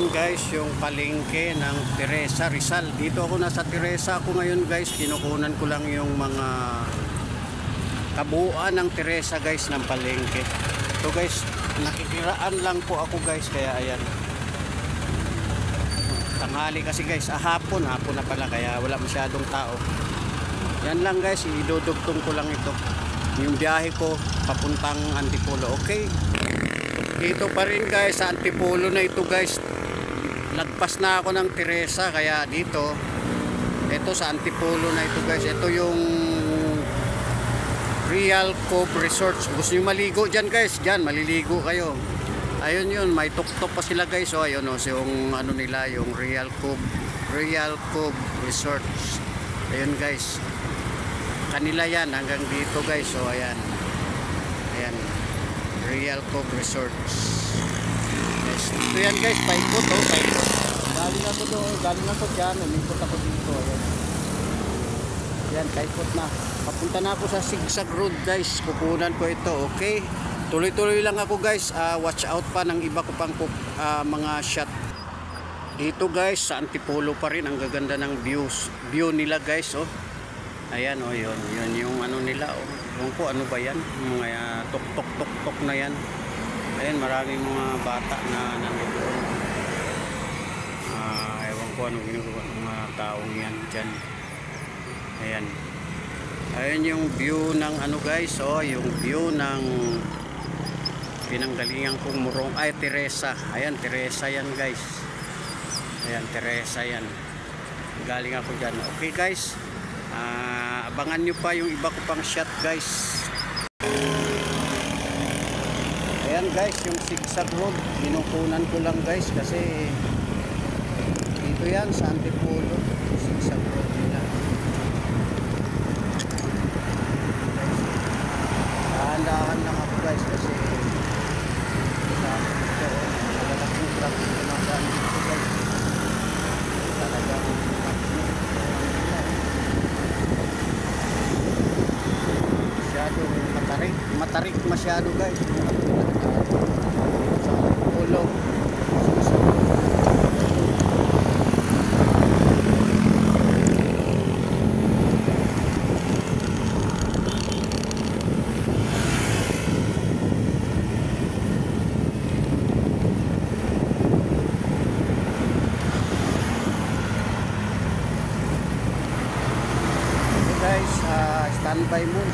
Ayan guys, yung palengke ng Teresa Rizal. Dito ako, nasa Teresa ako ngayon guys. Kinukunan ko lang yung mga kabuuan ng Teresa guys ng palengke. So guys, nakikiraan lang po ako guys, kaya ayan. Tanghali kasi guys, hapon na pala, kaya wala masyadong tao. Yan lang guys, idudugtong ko lang ito. Yung biyahe ko papuntang Antipolo, okay? Dito pa rin guys sa Antipolo na ito guys. Lagpas na ako ng Teresa, kaya dito ito sa Antipolo na ito guys. Ito yung Real Cove Resorts. Gusto nyo maligo dyan guys, dyan maliligo kayo. Ayun yun, may tuktok pa sila guys. So ayun o, so yung ano nila, yung Real Cove Resorts. Ayun guys, kanila yan hanggang dito guys. So ayan, ayan, Real Cove Resorts. Yes. Ito yan guys, paikot o, paikot. Galing ako doon, galing ako dyan, umikot ako dito. Ayan, yan, paikot na. Papunta na ako sa Zigzag Road guys, kukunan ko ito, okay? Tuloy-tuloy lang ako guys, watch out pa ng iba ko pang mga shot. Dito guys, sa Antipolo pa rin, ang gaganda ng view nila guys, oh. Ayan oh, yun yung ano nila oh. Ewan ko ano ba yan, mga tok na yan. Ayan, maraming mga bata na nandito. Ewan ko anong ginagawa ng mga taong yan dyan. Ayan, ayan yung view ng ano guys, oh, yung view ng pinanggalingan kong Morong, ay Teresa. Ayan, Teresa yan guys. Ayan, Teresa yan. Galing ako dyan. Okay guys, abangan nyo pa yung iba ko pang shot guys. Ayan guys, yung Zigzag Road, kinukunan ko lang guys kasi dito yan sa Antipolo, Zigzag Road nila. Dahan-dahan lang ako guys kasi malaking traffic na daan dito guys. Talagang masyadong matarik masyado guys. Sa ulo guys, standby muna.